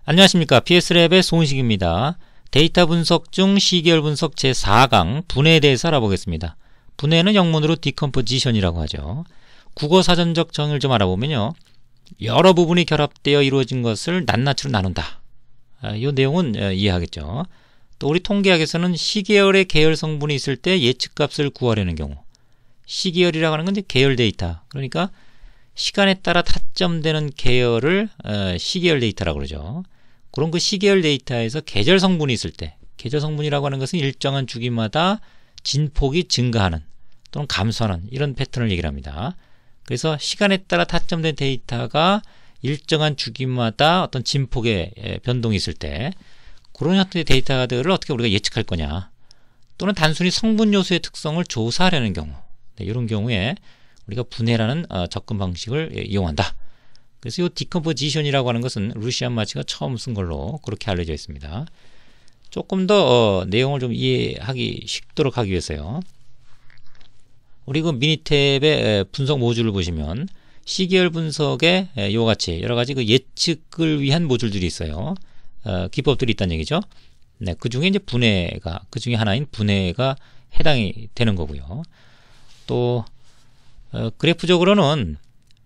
안녕하십니까. PSLab의 송식입니다. 데이터 분석 중 시계열 분석 제4강 분해에 대해서 알아보겠습니다. 분해는 영문으로 decomposition이라고 하죠. 국어 사전적 정의를 좀 알아보면요, 여러 부분이 결합되어 이루어진 것을 낱낱이로 나눈다. 이 내용은 이해하겠죠. 또 우리 통계학에서는 시계열의 계열 성분이 있을 때 예측값을 구하려는 경우, 시계열이라고 하는 건 이제 계열 데이터, 그러니까 시간에 따라 타점되는 계열을 시계열 데이터라고 그러죠. 그런 그 시계열 데이터에서 계절 성분이 있을 때, 계절 성분이라고 하는 것은 일정한 주기마다 진폭이 증가하는 또는 감소하는 이런 패턴을 얘기를 합니다. 그래서 시간에 따라 타점된 데이터가 일정한 주기마다 어떤 진폭의 변동이 있을 때, 그런 형태의 데이터들을 어떻게 우리가 예측할 거냐, 또는 단순히 성분 요소의 특성을 조사하려는 경우, 이런 경우에 우리가 분해라는 접근 방식을 이용한다. 그래서 이 decomposition이라고 하는 것은 루시안 마치가 처음 쓴 걸로 그렇게 알려져 있습니다. 조금 더 내용을 좀 이해하기 쉽도록 하기 위해서요, 우리 그 미니탭의 분석 모듈을 보시면 시계열 분석에 이와 같이 여러 가지 그 예측을 위한 모듈들이 있어요. 기법들이 있다는 얘기죠. 네, 그 중에 이제 분해가, 그 중에 하나인 분해가 해당이 되는 거고요. 또 그래프적으로는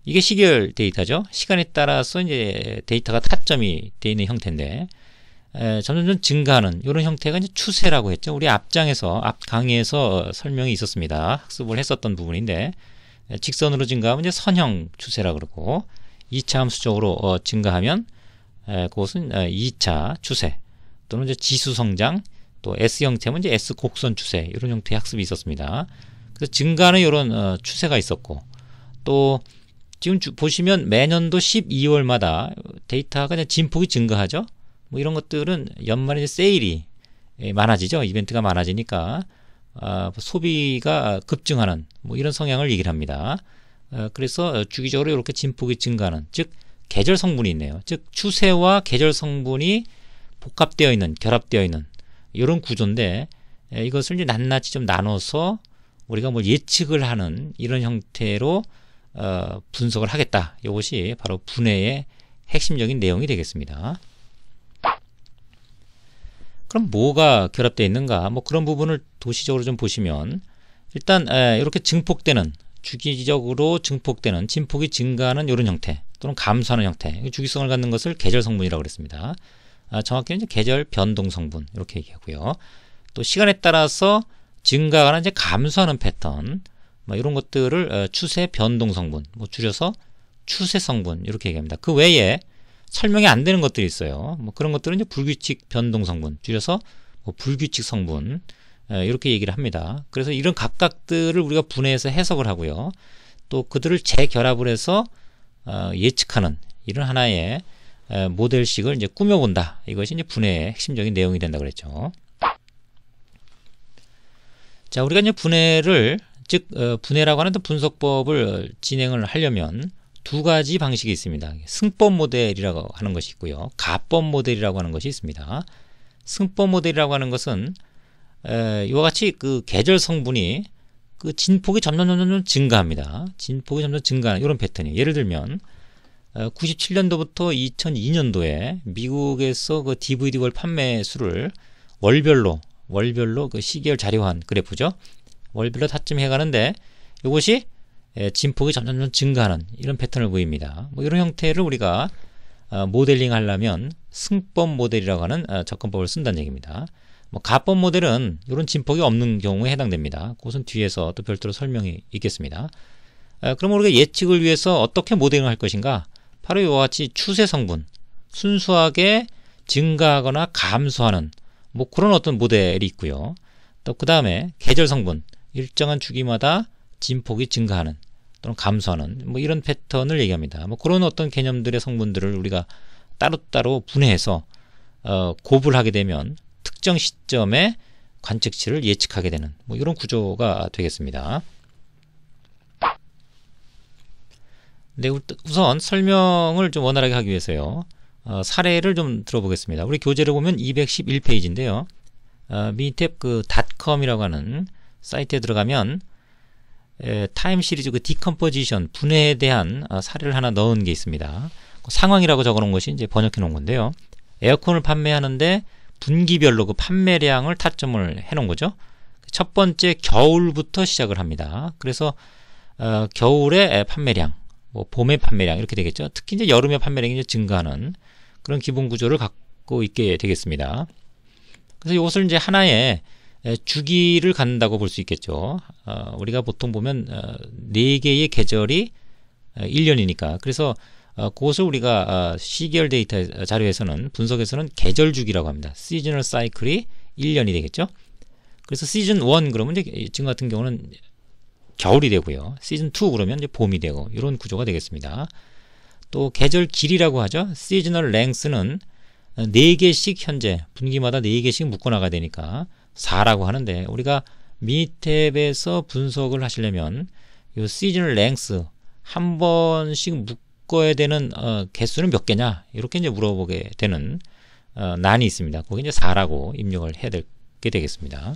이게 시계열 데이터죠. 시간에 따라서 이제 데이터가 타점이 되어 있는 형태인데, 점점 증가하는 이런 형태가 이제 추세라고 했죠. 우리 앞 강의에서 설명이 있었습니다. 학습을 했었던 부분인데, 직선으로 증가하면 이제 선형 추세라고 그러고, 2차 함수적으로 증가하면 그것은 2차 추세, 또는 이제 지수 성장, 또 S 형태면 이제 S 곡선 추세, 이런 형태의 학습이 있었습니다. 그래서 증가하는 이런 추세가 있었고, 또 지금 보시면 매년도 12월마다 데이터가 이제 진폭이 증가하죠. 뭐 이런 것들은 연말에 이제 세일이 많아지죠. 이벤트가 많아지니까 소비가 급증하는 뭐 이런 성향을 얘기를 합니다. 그래서 주기적으로 이렇게 진폭이 증가하는, 즉 계절 성분이 있네요. 즉 추세와 계절 성분이 복합되어 있는, 결합되어 있는 이런 구조인데, 이것을 이제 낱낱이 좀 나눠서 우리가 뭐 예측을 하는 이런 형태로 분석을 하겠다. 이것이 바로 분해의 핵심적인 내용이 되겠습니다. 그럼 뭐가 결합되어 있는가? 뭐 그런 부분을 도시적으로 좀 보시면, 일단 이렇게 증폭되는, 주기적으로 증폭되는, 진폭이 증가하는 이런 형태, 또는 감소하는 형태, 주기성을 갖는 것을 계절 성분이라고 그랬습니다. 정확히는 이제 계절 변동 성분 이렇게 얘기하고요. 또 시간에 따라서 증가하거나 이제 감소하는 패턴, 뭐 이런 것들을 추세 변동 성분, 뭐 줄여서 추세 성분 이렇게 얘기합니다. 그 외에 설명이 안 되는 것들이 있어요. 뭐 그런 것들은 이제 불규칙 변동 성분, 줄여서 뭐 불규칙 성분, 이렇게 얘기를 합니다. 그래서 이런 각각들을 우리가 분해해서 해석을 하고요, 또 그들을 재결합을 해서 예측하는 이런 하나의 모델식을 이제 꾸며본다. 이것이 이제 분해의 핵심적인 내용이 된다고 그랬죠. 자, 우리가 이제 분해를, 즉 분해라고 하는 분석법을 진행을 하려면 두 가지 방식이 있습니다. 승법 모델이라고 하는 것이 있고요, 가법 모델이라고 하는 것이 있습니다. 승법 모델이라고 하는 것은 이와 같이 그 계절 성분이 그 진폭이 점점 증가합니다. 진폭이 점점 증가하는 이런 패턴이에요. 예를 들면 97년도부터 2002년도에 미국에서 그 DVD월 판매 수를 월별로 그 시계열 자료화한 그래프죠. 월별로 타점해 가는데, 이것이 진폭이 점점 증가하는 이런 패턴을 보입니다. 뭐 이런 형태를 우리가 모델링 하려면 승법 모델이라고 하는 접근법을 쓴다는 얘기입니다. 뭐 가법 모델은 이런 진폭이 없는 경우에 해당됩니다. 그것은 뒤에서 또 별도로 설명이 있겠습니다. 그럼 우리가 예측을 위해서 어떻게 모델링을 할 것인가? 바로 이와 같이 추세 성분, 순수하게 증가하거나 감소하는 뭐 그런 어떤 모델이 있고요. 또 그 다음에 계절 성분, 일정한 주기마다 진폭이 증가하는 또는 감소하는 뭐 이런 패턴을 얘기합니다. 뭐 그런 어떤 개념들의 성분들을 우리가 따로따로 분해해서 곱을 하게 되면 특정 시점에 관측치를 예측하게 되는 뭐 이런 구조가 되겠습니다. 네, 우선 설명을 좀 원활하게 하기 위해서요, 사례를 좀 들어보겠습니다. 우리 교재를 보면 211페이지인데요. 미니탭 그 .com이라고 하는 사이트에 들어가면 타임 시리즈 그 디컴포지션, 분해에 대한 사례를 하나 넣은 게 있습니다. 그 상황이라고 적어 놓은 것이 이제 번역해 놓은 건데요. 에어컨을 판매하는데 분기별로 그 판매량을 타점을 해놓은 거죠. 첫 번째 겨울부터 시작을 합니다. 그래서 겨울의 판매량, 뭐 봄의 판매량 이렇게 되겠죠. 특히 이제 여름의 판매량이 이제 증가하는 그런 기본 구조를 갖고 있게 되겠습니다. 그래서 이것을 이제 하나의 주기를 갖는다고 볼 수 있겠죠. 우리가 보통 보면 4개의 계절이 1년이니까 그래서 그것을 우리가 시계열 데이터 자료에서는 분석에서는 계절 주기라고 합니다. 시즈널 사이클이 1년이 되겠죠. 그래서 시즌 1 그러면 이제 지금 같은 경우는 겨울이 되고요. 시즌 2 그러면 이제 봄이 되고 이런 구조가 되겠습니다. 또 계절 길이라고 하죠. 시즈널 랭스는 4개씩 현재 분기마다 4개씩 묶어 나가야 되니까 4라고 하는데 우리가 미니탭에서 분석을 하시려면 이 시즈널 랭스 한 번씩 묶어야 되는 개수는 몇 개냐 이렇게 이제 물어보게 되는 난이 있습니다. 거기 이제 4라고 입력을 해야 되게 되겠습니다.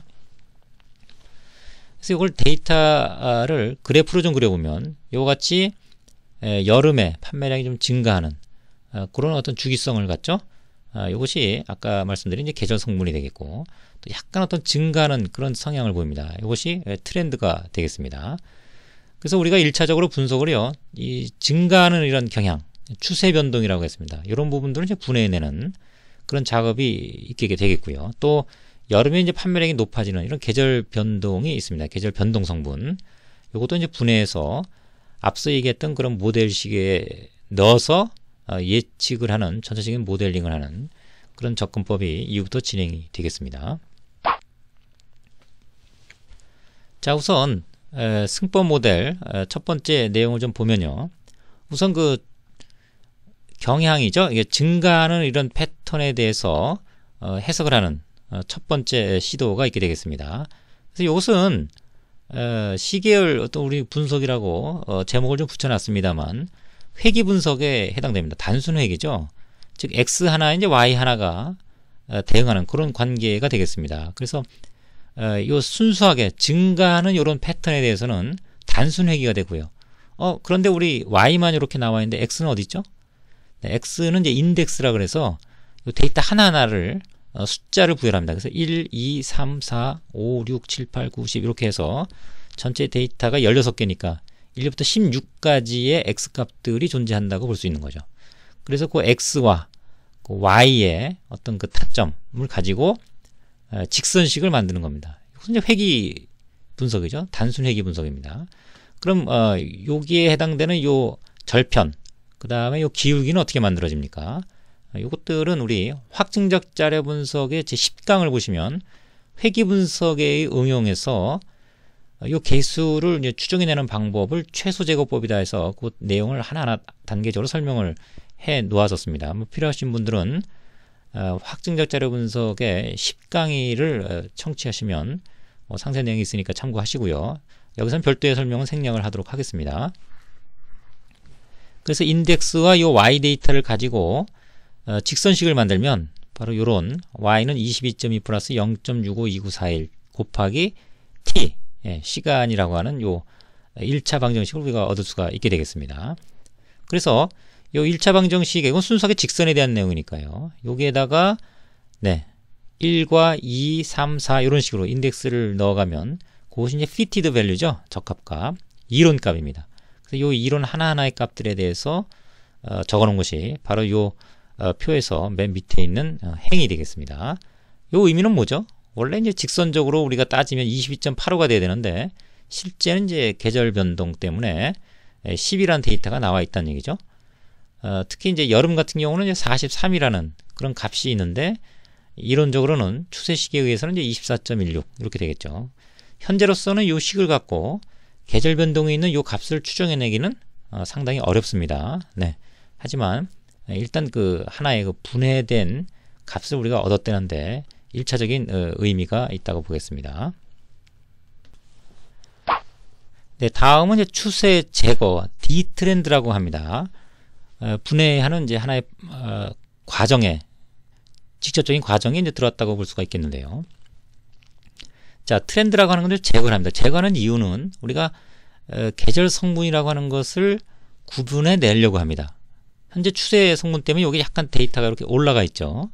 그래서 이걸 데이터를 그래프로 좀 그려보면 이와 같이 여름에 판매량이 좀 증가하는 그런 어떤 주기성을 갖죠. 이것이 아까 말씀드린 이제 계절 성분이 되겠고 또 약간 어떤 증가하는 그런 성향을 보입니다. 이것이 트렌드가 되겠습니다. 그래서 우리가 1차적으로 분석을요, 이 증가하는 이런 경향, 추세 변동이라고 했습니다. 이런 부분들을 이제 분해내는 그런 작업이 있게 되겠고요. 또 여름에 이제 판매량이 높아지는 이런 계절 변동이 있습니다. 계절 변동 성분. 이것도 이제 분해해서 앞서 얘기했던 그런 모델식에 넣어서 예측을 하는 전체적인 모델링을 하는 그런 접근법이 이후부터 진행이 되겠습니다. 자, 우선 승법 모델 첫 번째 내용을 좀 보면요. 우선 그 경향이죠. 이게 증가하는 이런 패턴에 대해서 해석을 하는 첫 번째 시도가 있게 되겠습니다. 그래서 이것은 시계열 어떤 우리 분석이라고 제목을 좀 붙여놨습니다만 회귀 분석에 해당됩니다. 단순 회귀죠. 즉 X 하나 이제 Y 하나가 대응하는 그런 관계가 되겠습니다. 그래서 요 순수하게 증가하는 이런 패턴에 대해서는 단순 회귀가 되고요. 그런데 우리 Y만 이렇게 나와 있는데 X는 어디 있죠? 네, X는 이제 인덱스라 그래서 요 데이터 하나하나를 숫자를 부여합니다. 그래서 1, 2, 3, 4, 5, 6, 7, 8, 9, 10 이렇게 해서 전체 데이터가 16개니까 1부터 16까지의 X값들이 존재한다고 볼 수 있는 거죠. 그래서 그 X와 그 Y의 어떤 그 타점을 가지고 직선식을 만드는 겁니다. 이것은 이제 회귀 분석이죠. 단순 회귀 분석입니다. 그럼 여기에 해당되는 요 절편, 그 다음에 요 기울기는 어떻게 만들어집니까? 이것들은 우리 확증적 자료 분석의 제 10강을 보시면 회귀 분석에 응용해서 이 개수를 이제 추정해내는 방법을 최소 제곱법이다 해서 그 내용을 하나하나 단계적으로 설명을 해 놓았었습니다. 필요하신 분들은 확증적 자료 분석의 10강의를 청취하시면 상세 내용이 있으니까 참고하시고요. 여기서는 별도의 설명은 생략을 하도록 하겠습니다. 그래서 인덱스와 이 Y 데이터를 가지고 직선식을 만들면 바로 이런 y는 22.2 플러스 0.652941 곱하기 t 시간이라고 하는 요 1차 방정식을 우리가 얻을 수가 있게 되겠습니다. 그래서 요 1차 방정식 이건 순수하게 직선에 대한 내용이니까요. 여기에다가 1과 2, 3, 4 이런 식으로 인덱스를 넣어가면 그것이 이제 fitted value죠. 적합값, 이론값입니다. 그래서 요 이론 하나하나의 값들에 대해서 적어놓은 것이 바로 요 표에서 맨 밑에 있는 행이 되겠습니다. 요 의미는 뭐죠? 원래 이제 직선적으로 우리가 따지면 22.85가 돼야 되는데 실제는 이제 계절 변동 때문에 10이라는 데이터가 나와 있다는 얘기죠. 특히 이제 여름 같은 경우는 이제 43이라는 그런 값이 있는데 이론적으로는 추세 시기에 의해서는 이제 24.16 이렇게 되겠죠. 현재로서는 요 식을 갖고 계절 변동에 있는 요 값을 추정해내기는 상당히 어렵습니다. 하지만 일단 그 하나의 그 분해된 값을 우리가 얻었다는데 1차적인 의미가 있다고 보겠습니다. 다음은 이제 추세 제거, 디트렌드라고 합니다. 분해하는 이제 하나의 과정에 직접적인 과정이 이제 들어왔다고 볼 수가 있겠는데요. 자, 트렌드라고 하는 건 제거를 합니다. 제거하는 이유는 우리가 계절 성분이라고 하는 것을 구분해 내려고 합니다. 현재 추세 성분 때문에 여기 약간 데이터가 이렇게 올라가 있죠.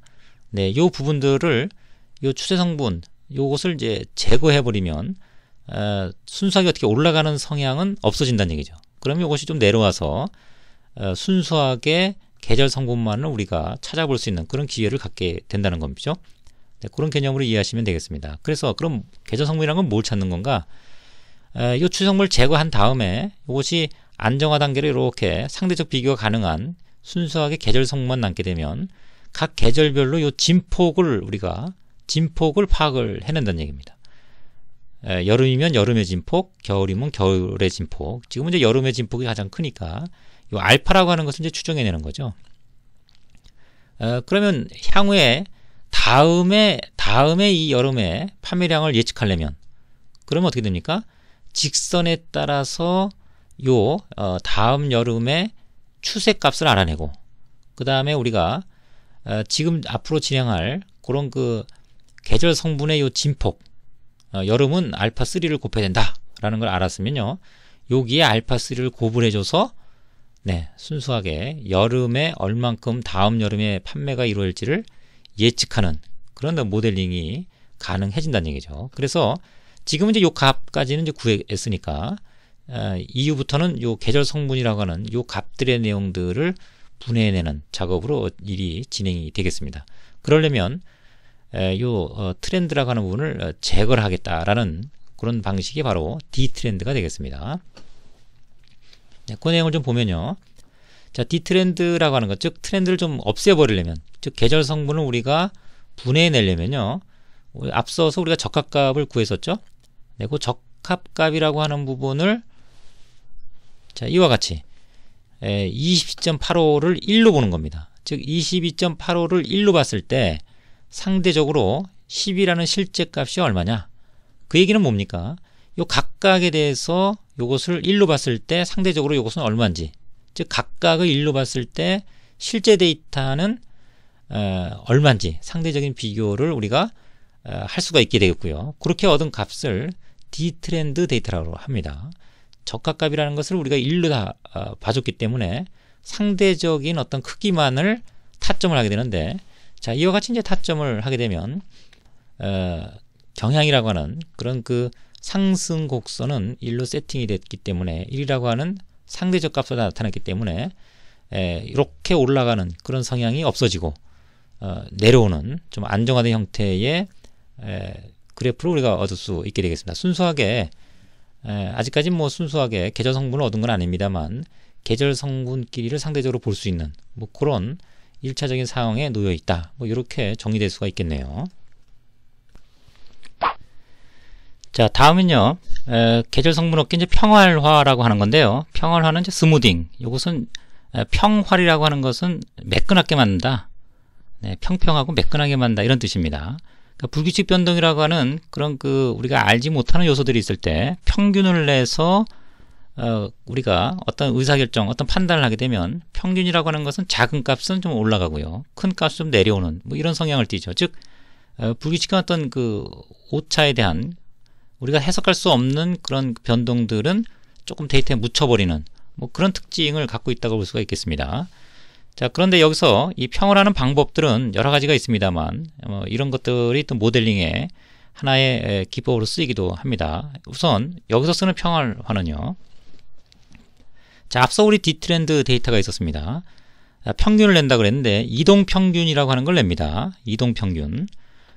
네, 요 부분들을 요 추세 성분 요것을 이제 제거해 버리면 순수하게 어떻게 올라가는 성향은 없어진다는 얘기죠. 그럼 이것이 좀 내려와서 순수하게 계절 성분만을 우리가 찾아볼 수 있는 그런 기회를 갖게 된다는 겁니다. 네, 그런 개념으로 이해하시면 되겠습니다. 그래서 그럼 계절 성분이라는 건 뭘 찾는 건가? 이 추세 성분을 제거한 다음에 이것이 안정화 단계로 이렇게 상대적 비교가 가능한 순수하게 계절 성분만 남게 되면 각 계절별로 이 진폭을 우리가 진폭을 파악을 해낸다는 얘기입니다. 여름이면 여름의 진폭, 겨울이면 겨울의 진폭. 지금은 이제 여름의 진폭이 가장 크니까 이 알파라고 하는 것을 이제 추정해내는 거죠. 그러면 향후에 다음에 이 여름의 판매량을 예측하려면 그러면 어떻게 됩니까? 직선에 따라서 요 다음 여름의 추세값을 알아내고 그 다음에 우리가 지금 앞으로 진행할 그런 그 계절 성분의 요 진폭 여름은 알파3를 곱해야 된다라는 걸 알았으면요. 여기에 알파3를 곱을해줘서 네, 순수하게 여름에 얼만큼 다음 여름에 판매가 이루어질지를 예측하는 그런 모델링이 가능해진다는 얘기죠. 그래서 지금 이제 요 값까지는 이제 구했으니까 이후부터는 요 계절 성분이라고 하는 요 값들의 내용들을 분해내는 작업으로 일이 진행이 되겠습니다. 그러려면 요 트렌드라고 하는 부분을 제거를 하겠다라는 그런 방식이 바로 D 트렌드가 되겠습니다. 네, 그 내용을 좀 보면요. 자, D 트렌드라고 하는 것, 즉 트렌드를 좀 없애버리려면, 즉 계절 성분을 우리가 분해내려면요. 앞서서 우리가 적합값을 구했었죠. 네, 그 적합값이라고 하는 부분을 자, 이와 같이 22.85를 1로 보는 겁니다. 즉 22.85를 1로 봤을 때 상대적으로 10이라는 실제 값이 얼마냐? 그 얘기는 뭡니까? 요 각각에 대해서 요것을 1로 봤을 때 상대적으로 요것은 얼마인지, 즉 각각을 1로 봤을 때 실제 데이터는 얼마인지 상대적인 비교를 우리가 할 수가 있게 되겠고요. 그렇게 얻은 값을 D트렌드 데이터라고 합니다. 적합값이라는 것을 우리가 1로 다 봐줬기 때문에 상대적인 어떤 크기만을 타점을 하게 되는데, 자, 이와 같이 이제 타점을 하게 되면 경향이라고 하는 그런 그 상승 곡선은 1로 세팅이 됐기 때문에 1이라고 하는 상대적 값으로 나타났기 때문에 이렇게 올라가는 그런 성향이 없어지고 내려오는 좀 안정화된 형태의 그래프를 우리가 얻을 수 있게 되겠습니다. 순수하게 아직까지 뭐 순수하게 계절 성분을 얻은 건 아닙니다만 계절 성분끼리를 상대적으로 볼 수 있는 뭐 그런 1차적인 상황에 놓여 있다. 뭐 이렇게 정리될 수가 있겠네요. 자, 다음은요. 계절 성분 얻기 이제 평활화라고 하는 건데요. 평활화는 이제 스무딩. 이것은 평활이라고 하는 것은 매끈하게 만든다. 네, 평평하고 매끈하게 만든다 이런 뜻입니다. 그러니까 불규칙 변동이라고 하는 그런 그 우리가 알지 못하는 요소들이 있을 때 평균을 내서 우리가 어떤 의사결정, 어떤 판단을 하게 되면 평균이라고 하는 것은 작은 값은 좀 올라가고요. 큰 값은 좀 내려오는 뭐 이런 성향을 띠죠. 즉 불규칙한 어떤 그 오차에 대한 우리가 해석할 수 없는 그런 변동들은 조금 데이터에 묻혀버리는 뭐 그런 특징을 갖고 있다고 볼 수가 있겠습니다. 자, 그런데 여기서 이 평을 하는 방법들은 여러 가지가 있습니다만 이런 것들이 또 모델링의 하나의 기법으로 쓰이기도 합니다. 우선 여기서 쓰는 평활화는요. 자, 앞서 우리 D트렌드 데이터가 있었습니다. 평균을 낸다 그랬는데 이동평균이라고 하는 걸 냅니다. 이동평균.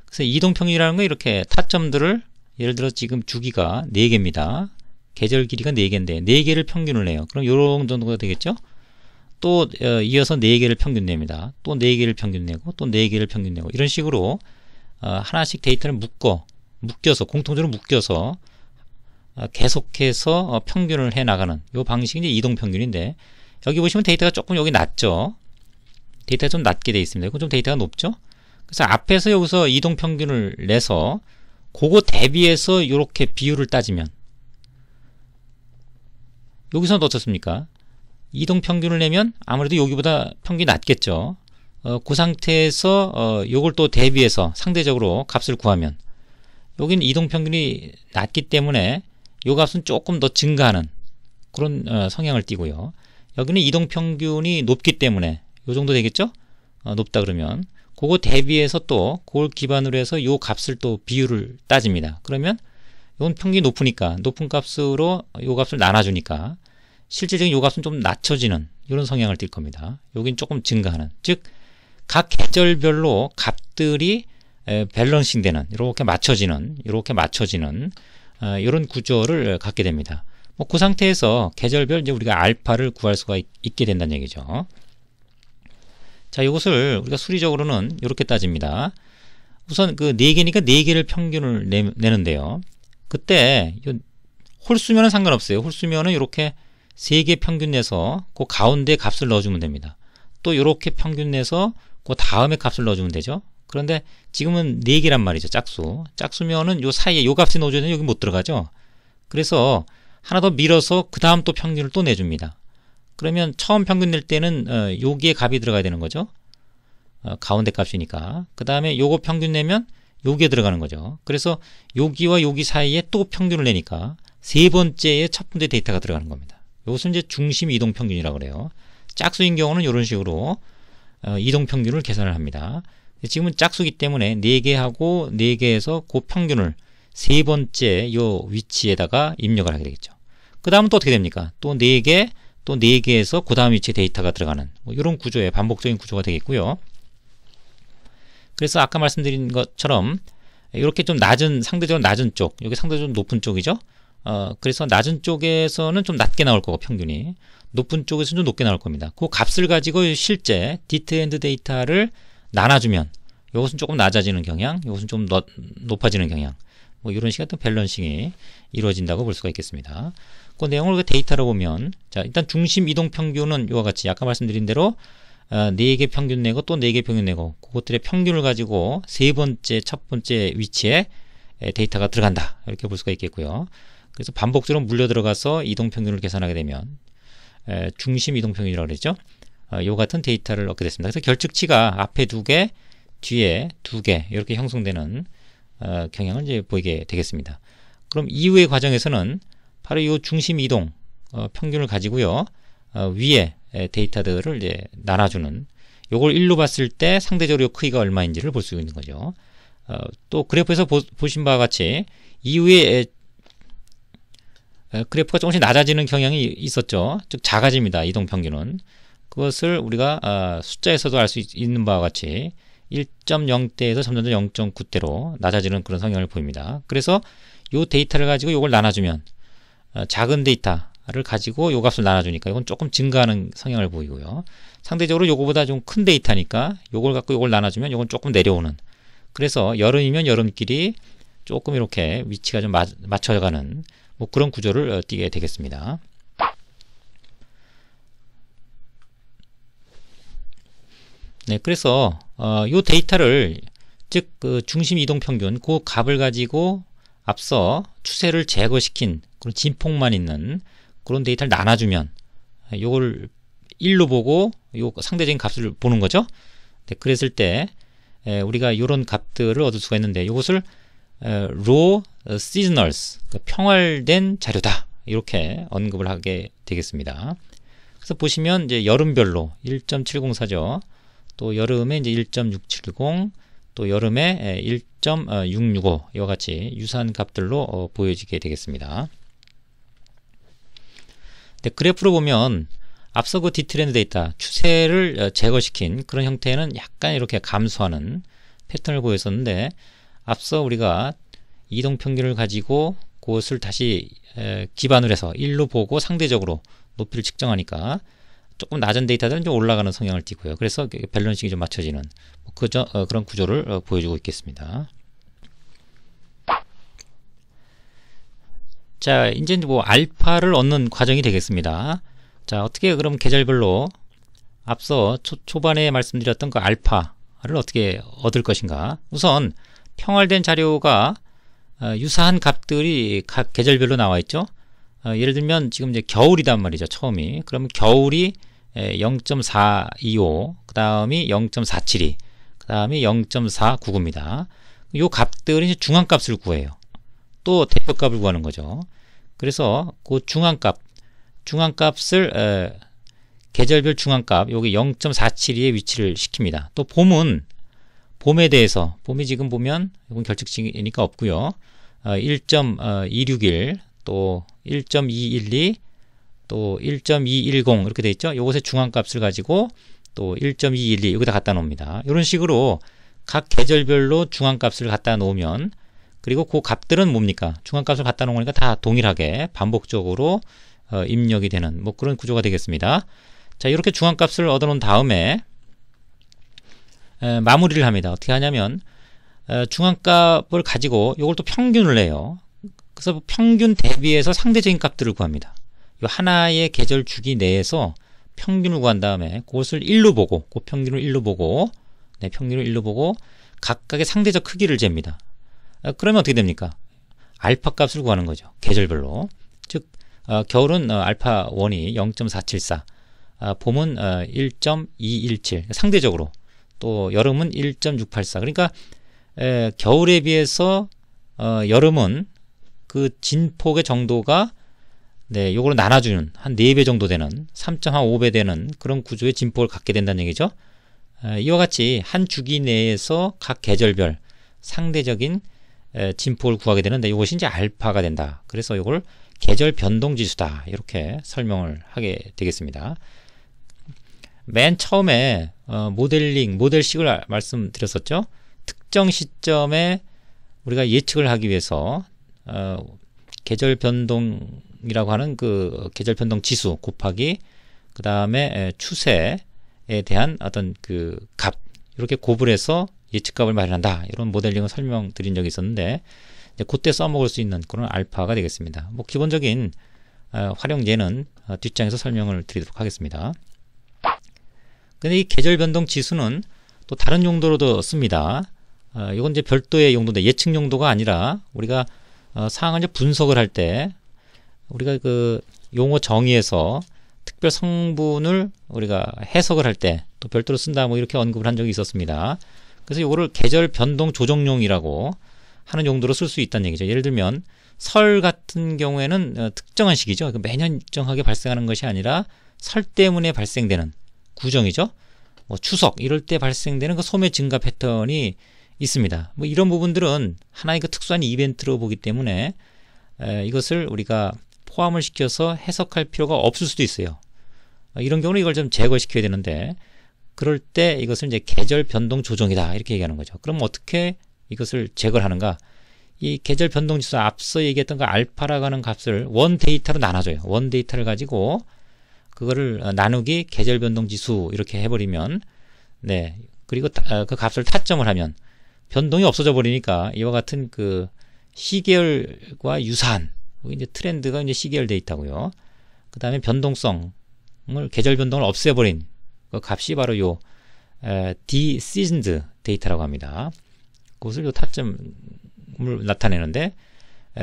그래서 이동평균이라는 건 이렇게 타점들을 예를 들어 지금 주기가 4개입니다. 계절 길이가 4개인데 4개를 평균을 내요. 그럼 요런 정도가 되겠죠? 또 이어서 4개를 평균 냅니다. 또 4개를 평균 내고 또 4개를 평균 내고 이런 식으로 하나씩 데이터를 묶여서 공통적으로 묶여서 계속해서 평균을 해 나가는 요 방식이 이제 이동평균인데 여기 보시면 데이터가 조금 여기 낮죠? 데이터가 좀 낮게 되어 있습니다. 이건 좀 데이터가 높죠? 그래서 앞에서 여기서 이동평균을 내서 그거 대비해서 이렇게 비율을 따지면 여기서는 어떻습니까? 이동평균을 내면 아무래도 여기보다 평균이 낮겠죠. 그 상태에서 요걸 또 대비해서 상대적으로 값을 구하면 여기는 이동평균이 낮기 때문에 요 값은 조금 더 증가하는 그런 성향을 띠고요. 여기는 이동평균이 높기 때문에 요 정도 되겠죠? 높다 그러면 그거 대비해서 또 그걸 기반으로 해서 요 값을 또 비율을 따집니다. 그러면 이건 평균이 높으니까 높은 값으로 요 값을 나눠주니까 실질적인 요 값은 좀 낮춰지는 이런 성향을 띌 겁니다. 여긴 조금 증가하는, 즉 각 계절별로 값들이 밸런싱 되는, 이렇게 맞춰지는 이런 구조를 갖게 됩니다. 뭐 그 상태에서 계절별 이제 우리가 알파를 구할 수가 있게 된다는 얘기죠. 자, 이것을 우리가 수리적으로는 이렇게 따집니다. 우선 그 4개니까 4개를 평균을 내는데요. 그때 홀수면은 상관없어요. 홀수면은 이렇게 3개 평균 내서 그 가운데 값을 넣어주면 됩니다. 또 이렇게 평균 내서 그 다음에 값을 넣어주면 되죠. 그런데 지금은 4개란 말이죠. 짝수면은 요 사이에 요 값이 넣어줘야 되는데 여기 못 들어가죠. 그래서 하나 더 밀어서 그 다음 또 평균을 또 내줍니다. 그러면 처음 평균 낼 때는 여기에 값이 들어가야 되는 거죠. 가운데 값이니까. 그 다음에 요거 평균 내면 여기에 들어가는 거죠. 그래서 여기와 여기 사이에 또 평균을 내니까 세 번째에 첫 번째 데이터가 들어가는 겁니다. 이것은 이제 중심 이동 평균이라고 그래요. 짝수인 경우는 이런 식으로 이동 평균을 계산을 합니다. 지금은 짝수기 때문에 4개하고 4개에서 그 평균을 세 번째 요 위치에다가 입력을 하게 되겠죠. 그 다음은 또 어떻게 됩니까? 또 4개, 또 4개에서 그 다음 위치에 데이터가 들어가는 뭐 이런 구조의 반복적인 구조가 되겠고요. 그래서 아까 말씀드린 것처럼 이렇게 좀 낮은, 상대적으로 낮은 쪽, 여기 상대적으로 높은 쪽이죠. 그래서 낮은 쪽에서는 좀 낮게 나올 거고 평균이, 높은 쪽에서는 좀 높게 나올 겁니다. 그 값을 가지고 실제 디트엔드 데이터를 나눠주면 이것은 조금 낮아지는 경향, 이것은 좀 높아지는 경향, 뭐 이런 식의 밸런싱이 이루어진다고 볼 수가 있겠습니다. 그 내용을 그 데이터로 보면, 자, 일단 중심 이동 평균은 이와 같이 아까 말씀드린 대로 4개 평균 내고 또 4개 평균 내고 그것들의 평균을 가지고 세 번째, 첫 번째 위치에 데이터가 들어간다, 이렇게 볼 수가 있겠고요. 그래서 반복적으로 물려 들어가서 이동 평균을 계산하게 되면 중심 이동 평균이라고 그랬죠. 요 같은 데이터를 얻게 됐습니다. 그래서 결측치가 앞에 2개, 뒤에 2개 이렇게 형성되는 경향을 이제 보이게 되겠습니다. 그럼 이후의 과정에서는 바로 이 중심 이동 평균을 가지고요, 위에 데이터들을 이제 나눠주는, 요걸 1로 봤을 때 상대적으로 크기가 얼마인지를 볼 수 있는 거죠. 또 그래프에서 보신 바와 같이 이후에 그래프가 조금씩 낮아지는 경향이 있었죠. 즉 작아집니다. 이동 평균은. 그것을 우리가 숫자에서도 알 수 있는 바와 같이 1.0대에서 점점 0.9대로 낮아지는 그런 성향을 보입니다. 그래서 이 데이터를 가지고 이걸 나눠주면 작은 데이터를 가지고 요 값을 나눠주니까 이건 조금 증가하는 성향을 보이고요. 상대적으로 요거보다 좀 큰 데이터니까 요걸 갖고 요걸 나눠주면 요건 조금 내려오는, 그래서 여름이면 여름끼리 조금 이렇게 위치가 좀 맞춰가는 뭐 그런 구조를 띠게 되겠습니다. 네, 그래서 요 데이터를, 즉 그 중심 이동 평균 그 값을 가지고 앞서 추세를 제거시킨 그런 진폭만 있는 그런 데이터를 나눠주면 요걸 1로 보고 요 상대적인 값을 보는 거죠. 네, 그랬을 때 우리가 이런 값들을 얻을 수가 있는데 이것을 raw seasonals, 평활된 자료다, 이렇게 언급을 하게 되겠습니다. 그래서 보시면 이제 여름별로 1.704죠. 또 여름에 이제 1.670, 또 여름에 1.665 이와 같이 유사한 값들로 보여지게 되겠습니다. 네, 그래프로 보면 앞서 그 디트렌드 데이터 추세를 제거시킨 그런 형태는 약간 이렇게 감소하는 패턴을 보였었는데, 앞서 우리가 이동 평균을 가지고 그것을 다시 기반으로 해서 1로 보고 상대적으로 높이를 측정하니까 조금 낮은 데이터들은 좀 올라가는 성향을 띠고요. 그래서 밸런싱이 좀 맞춰지는 그런 구조를 보여주고 있겠습니다. 자, 이제 뭐 알파를 얻는 과정이 되겠습니다. 자, 어떻게 그럼 계절별로 앞서 초반에 말씀드렸던 그 알파를 어떻게 얻을 것인가? 우선 평활된 자료가 유사한 값들이 각 계절별로 나와 있죠. 예를 들면 지금 이제 겨울이단 말이죠. 처음이. 그러면 겨울이 0.425, 그 다음이 0.472, 그 다음이 0.499입니다. 이 값들은 이제 중앙값을 구해요. 또 대표값을 구하는 거죠. 그래서 그 중앙값을 계절별 중앙값 여기 0.472에 위치를 시킵니다. 또 봄은 봄에 대해서 봄이 지금 보면 이건 결측치니까 없고요. 1.261 또 1.212 또 1.210 이렇게 돼 있죠. 요것의 중앙값을 가지고 또 1.212 여기다 갖다 놓습니다. 이런 식으로 각 계절별로 중앙값을 갖다 놓으면 그리고 그 값들은 뭡니까? 중앙값을 갖다 놓은 거니까 다 동일하게 반복적으로 입력이 되는 뭐 그런 구조가 되겠습니다. 자, 이렇게 중앙값을 얻어 놓은 다음에 마무리를 합니다. 어떻게 하냐면 중앙값을 가지고 이걸 또 평균을 내요. 그래서 평균 대비해서 상대적인 값들을 구합니다. 이 하나의 계절 주기 내에서 평균을 구한 다음에 그것을 1로 보고 그 평균을 1로 보고 평균을 1로 보고 각각의 상대적 크기를 잽니다. 그러면 어떻게 됩니까? 알파 값을 구하는 거죠. 계절별로. 즉 겨울은 알파 1이 0.474 봄은 1.217 상대적으로 또 여름은 1.684 그러니까 겨울에 비해서 여름은 그 진폭의 정도가 요거로 나눠주는 한 4배 정도 되는 3.5배 되는 그런 구조의 진폭을 갖게 된다는 얘기죠. 이와 같이 한 주기 내에서 각 계절별 상대적인 진폭을 구하게 되는데 이것이 이제 알파가 된다. 그래서 이걸 계절 변동 지수다. 이렇게 설명을 하게 되겠습니다. 맨 처음에 모델식을 말씀드렸었죠. 특정 시점에 우리가 예측을 하기 위해서 계절 변동이라고 하는 그 계절 변동 지수 곱하기 그 다음에 추세에 대한 어떤 그 값 이렇게 곱을 해서 예측값을 마련한다. 이런 모델링을 설명드린 적이 있었는데 이제 그때 써먹을 수 있는 그런 알파가 되겠습니다. 뭐 기본적인 활용 예는 뒷장에서 설명을 드리도록 하겠습니다. 근데 이 계절 변동 지수는 또 다른 용도로도 씁니다. 이건 이제 별도의 용도인데 예측 용도가 아니라 우리가 상황을 이제 분석을 할 때 우리가 그 용어 정의에서 특별 성분을 우리가 해석을 할 때 또 별도로 쓴다 뭐 이렇게 언급을 한 적이 있었습니다. 그래서 이거를 계절 변동 조정용이라고 하는 용도로 쓸 수 있다는 얘기죠. 예를 들면 설 같은 경우에는 특정한 시기죠. 매년 일정하게 발생하는 것이 아니라 설 때문에 발생되는 구정이죠. 뭐 추석 이럴 때 발생되는 그 소매 증가 패턴이 있습니다. 뭐 이런 부분들은 하나의 그 특수한 이벤트로 보기 때문에 이것을 우리가 포함을 시켜서 해석할 필요가 없을 수도 있어요. 이런 경우는 이걸 좀 제거시켜야 되는데 그럴 때 이것을 이제 계절 변동 조정이다 이렇게 얘기하는 거죠. 그럼 어떻게 이것을 제거를 하는가? 이 계절 변동 지수 앞서 얘기했던 그 알파라고 하는 값을 원 데이터로 나눠줘요. 원 데이터를 가지고 그거를 나누기 계절 변동 지수 이렇게 해버리면 그리고 그 값을 타점을 하면 변동이 없어져 버리니까 이와 같은 그 시계열과 유사한 여기 이제 트렌드가 이제 시계열돼 있다고요. 그 다음에 변동성을 계절 변동을 없애버린 그 값이 바로 요 de-seasoned 데이터라고 합니다. 그것을 요 타점을 나타내는데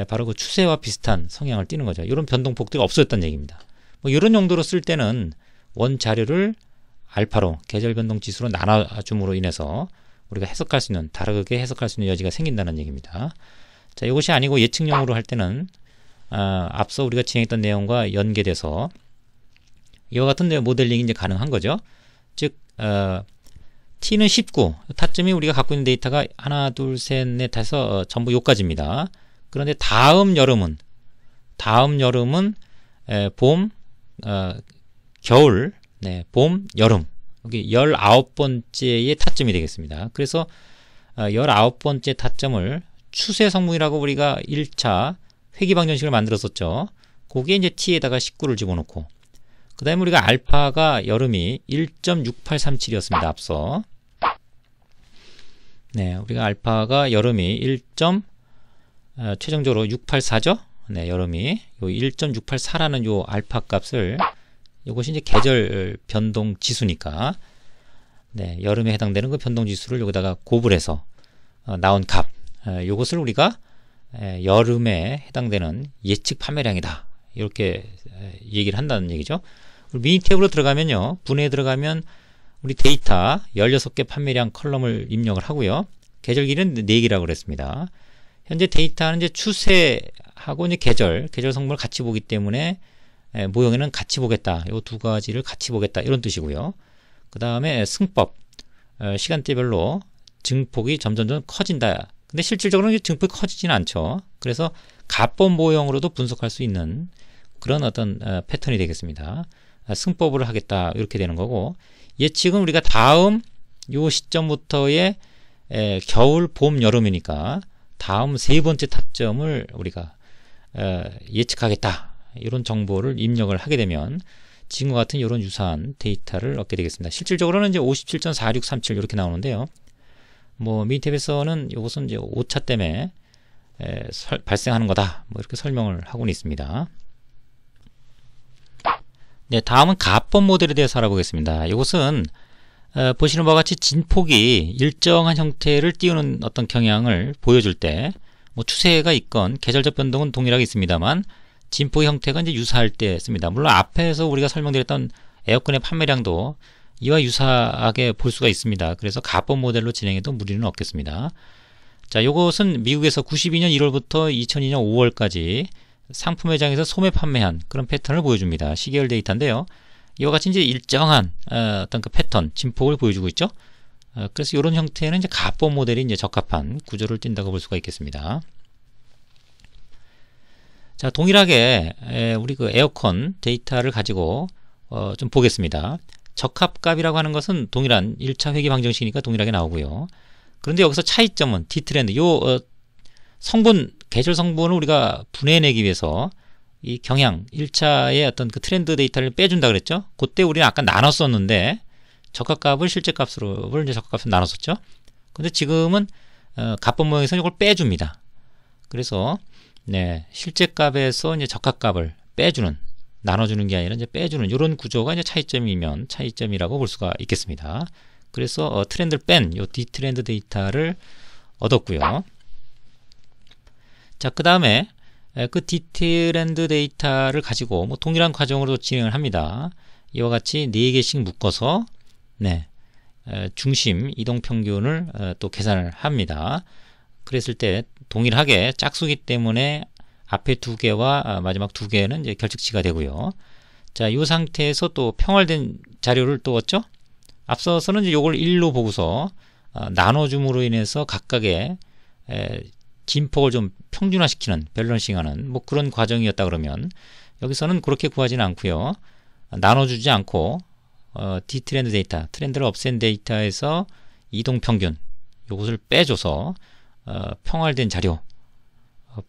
바로 그 추세와 비슷한 성향을 띠는 거죠. 이런 변동폭들이 없어졌다는 얘기입니다. 뭐 이런 용도로 쓸 때는 원 자료를 알파로 계절 변동 지수로 나눠줌으로 인해서 우리가 해석할 수 있는 다르게 해석할 수 있는 여지가 생긴다는 얘기입니다. 자, 이것이 아니고 예측용으로 할 때는 앞서 우리가 진행했던 내용과 연계돼서 이와 같은 모델링이 이제 가능한 거죠. 즉 T는 19 타점이 우리가 갖고 있는 데이터가 하나 둘 셋 넷 해서 전부 요까지입니다. 그런데 다음 여름은 봄, 겨울, 봄, 여름 여기 19번째의 타점이 되겠습니다. 그래서 19번째 타점을 추세 성분이라고 우리가 1차 회귀방정식을 만들었었죠. 거기에 이제 T에다가 19를 집어넣고 그 다음에 우리가 알파가 여름이 1.6837이었습니다. 앞서 우리가 알파가 여름이 최종적으로 684죠. 여름이 요 1.684라는 요 알파 값을 이것이 이제 계절 변동 지수니까 여름에 해당되는 그 변동 지수를 여기다가 곱을 해서 나온 값 요것을 우리가 여름에 해당되는 예측 판매량이다 이렇게 얘기를 한다는 얘기죠. 미니 탭으로 들어가면요 분해에 들어가면 우리 데이터 16개 판매량 컬럼을 입력을 하고요. 계절 길이는 4개라고 그랬습니다. 현재 데이터는 이제 추세하고 이제 계절 성분을 같이 보기 때문에 모형에는 같이 보겠다. 요 두 가지를 같이 보겠다. 이런 뜻이고요. 그 다음에 승법, 시간대별로 증폭이 점점 커진다. 근데 실질적으로는 증폭이 커지지는 않죠. 그래서 가법 모형으로도 분석할 수 있는 그런 어떤 패턴이 되겠습니다. 승법을 하겠다. 이렇게 되는 거고, 예측은 우리가 다음 요 시점부터의 겨울, 봄, 여름이니까 다음 세 번째 타점을 우리가 예측하겠다. 이런 정보를 입력을 하게 되면 지금과 같은 이런 유사한 데이터를 얻게 되겠습니다. 실질적으로는 이제 57.4637 이렇게 나오는데요. 뭐 미니탭에서는 이것은 이제 오차 때문에 발생하는 거다. 뭐 이렇게 설명을 하고는 있습니다. 네, 다음은 가법 모델에 대해서 알아보겠습니다. 이것은 보시는 바와 같이 진폭이 일정한 형태를 띄우는 어떤 경향을 보여줄 때, 뭐 추세가 있건 계절적 변동은 동일하게 있습니다만 진폭의 형태가 이제 유사할 때 씁니다. 물론 앞에서 우리가 설명드렸던 에어컨의 판매량도 이와 유사하게 볼 수가 있습니다. 그래서 가법 모델로 진행해도 무리는 없겠습니다. 자, 이것은 미국에서 92년 1월부터 2002년 5월까지 상품 매장에서 소매 판매한 그런 패턴을 보여줍니다. 시계열 데이터인데요. 이와 같이 이제 일정한 어떤 그 패턴, 진폭을 보여주고 있죠. 그래서 이런 형태는 이제 가법 모델이 이제 적합한 구조를 띈다고 볼 수가 있겠습니다. 자, 동일하게 우리 그 에어컨 데이터를 가지고 좀 보겠습니다. 적합값이라고 하는 것은 동일한 1차 회귀 방정식이니까 동일하게 나오고요. 그런데 여기서 차이점은 D트렌드, 요 성분, 계절 성분을 우리가 분해내기 위해서 이 경향, 1차의 어떤 그 트렌드 데이터를 빼준다 그랬죠? 그때 우리는 아까 나눴었는데 적합값을 실제값으로 이제 적합값을 나눴었죠? 근데 지금은 가법 모형에서 이걸 빼줍니다. 그래서 네, 실제값에서 이제 적합값을 빼주는, 나눠주는 게 아니라 이제 빼주는 이런 구조가 이제 차이점이면 차이점이라고 볼 수가 있겠습니다. 그래서 트렌드를 뺀 요 D트렌드 데이터를 얻었고요. 자, 그 다음에 그 D트렌드 데이터를 가지고 뭐 동일한 과정으로 진행을 합니다. 이와 같이 4개씩 묶어서 네, 중심 이동평균을 또 계산을 합니다. 그랬을 때 동일하게 짝수기 때문에 앞에 2개와 마지막 2개는 이제 결측치가 되고요. 자, 이 상태에서 또 평활된 자료를 또 얻죠? 앞서서는 이제 요걸 1로 보고서 나눠줌으로 인해서 각각의 진폭을 좀 평준화시키는, 밸런싱하는 뭐 그런 과정이었다 그러면 여기서는 그렇게 구하지는 않고요. 나눠주지 않고 D트렌드 데이터, 트렌드를 없앤 데이터에서 이동평균 요것을 빼줘서 평활된 자료,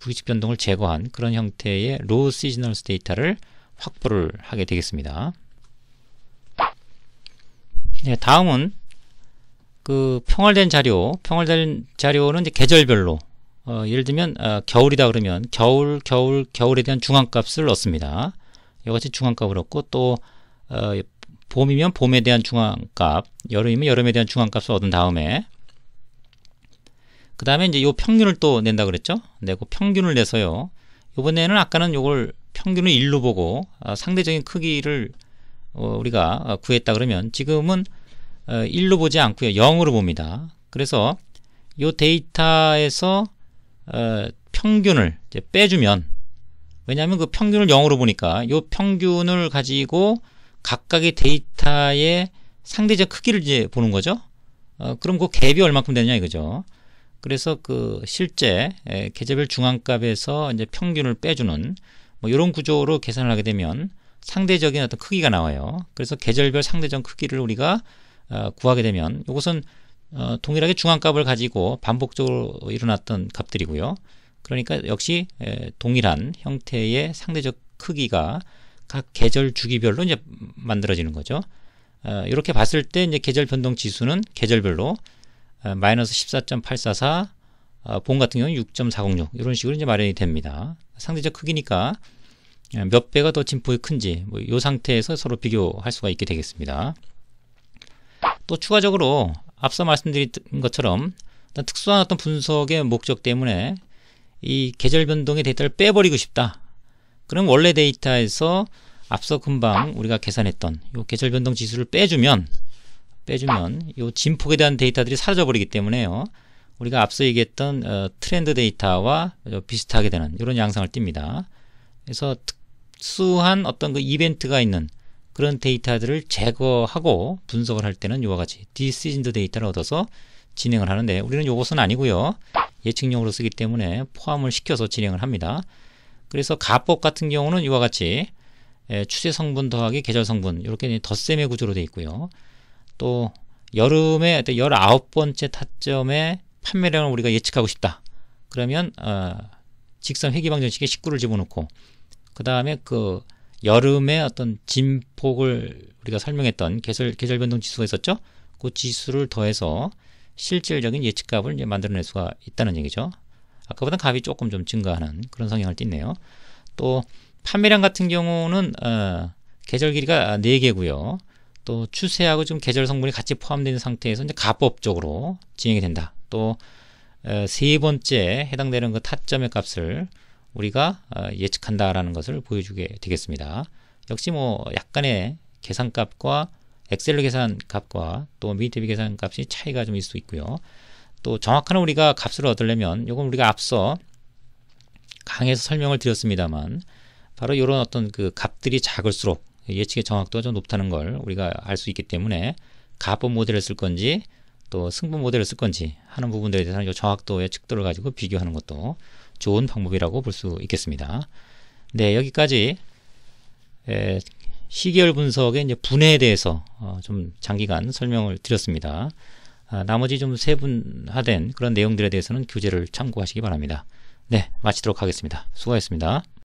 부규칙 변동을 제거한 그런 형태의 로우 시즈널스 데이터를 확보를 하게 되겠습니다. 네, 다음은 그 평활된 자료는 이제 계절별로 예를 들면 겨울이다 그러면 겨울에 대한 중앙값을 얻습니다. 이같이 중앙값을 얻고 또 봄이면 봄에 대한 중앙값, 여름이면 여름에 대한 중앙값을 얻은 다음에 그 다음에 이제 요 평균을 또 낸다 그랬죠? 내고 평균을 내서요. 이번에는 아까는 요걸 평균을 1로 보고 상대적인 크기를 우리가 구했다 그러면 지금은 1로 보지 않고요. 0으로 봅니다. 그래서 요 데이터에서 평균을 이제 빼주면, 왜냐하면 그 평균을 0으로 보니까 요 평균을 가지고 각각의 데이터의 상대적 크기를 이제 보는 거죠. 그럼 그 갭이 얼마큼 되느냐 이거죠. 그래서 그 실제 계절별 중앙값에서 이제 평균을 빼주는 뭐 이런 구조로 계산을 하게 되면 상대적인 어떤 크기가 나와요. 그래서 계절별 상대적 크기를 우리가 구하게 되면 이것은 동일하게 중앙값을 가지고 반복적으로 일어났던 값들이고요. 그러니까 역시 동일한 형태의 상대적 크기가 각 계절 주기별로 이제 만들어지는 거죠. 이렇게 봤을 때 이제 계절 변동 지수는 계절별로 마이너스 14.844, 봄 같은 경우는 6.406 이런 식으로 이제 마련이 됩니다. 상대적 크기니까 몇 배가 더 진폭이 큰지 뭐 이 상태에서 서로 비교할 수가 있게 되겠습니다. 또 추가적으로 앞서 말씀드린 것처럼 어떤 특수한 어떤 분석의 목적 때문에 이 계절 변동의 데이터를 빼버리고 싶다. 그럼 원래 데이터에서 앞서 금방 우리가 계산했던 이 계절 변동 지수를 빼주면 이 진폭에 대한 데이터들이 사라져버리기 때문에요. 우리가 앞서 얘기했던 트렌드 데이터와 비슷하게 되는 이런 양상을 띱니다. 그래서 특수한 어떤 그 이벤트가 있는 그런 데이터들을 제거하고 분석을 할 때는 이와 같이 디시즌드 데이터를 얻어서 진행을 하는데, 우리는 이것은 아니고요. 예측용으로 쓰기 때문에 포함을 시켜서 진행을 합니다. 그래서 가법 같은 경우는 이와 같이 추세 성분 더하기 계절 성분, 이렇게 덧셈의 구조로 되어 있고요. 또 여름에 19번째 타점의 판매량을 우리가 예측하고 싶다. 그러면 직선 회귀방정식에 19를 집어넣고, 그 다음에 그 여름의 어떤 진폭을 우리가 설명했던 계절 변동 지수가 있었죠? 그 지수를 더해서 실질적인 예측값을 이제 만들어낼 수가 있다는 얘기죠. 아까보다 값이 조금 좀 증가하는 그런 성향을 띠네요. 또 판매량 같은 경우는 계절 길이가 4개고요. 또 추세하고 좀 계절 성분이 같이 포함되어 있는 상태에서 이제 가법적으로 진행이 된다. 또 세 번째 해당되는 그 타점의 값을 우리가 예측한다라는 것을 보여주게 되겠습니다. 역시 뭐 약간의 계산값과 엑셀로 계산값과 또 미니탭이 계산값이 차이가 좀 있을 수 있고요. 또 정확한 우리가 값을 얻으려면, 이건 우리가 앞서 강의에서 설명을 드렸습니다만, 바로 이런 어떤 그 값들이 작을수록 예측의 정확도가 좀 높다는 걸 우리가 알 수 있기 때문에, 가법 모델을 쓸 건지 또 승부 모델을 쓸 건지 하는 부분들에 대해서는 이 정확도의 측도를 가지고 비교하는 것도 좋은 방법이라고 볼 수 있겠습니다. 네, 여기까지 시계열 분석의 이제 분해에 대해서 좀 장기간 설명을 드렸습니다. 나머지 좀 세분화된 그런 내용들에 대해서는 교재를 참고하시기 바랍니다. 네, 마치도록 하겠습니다. 수고하셨습니다.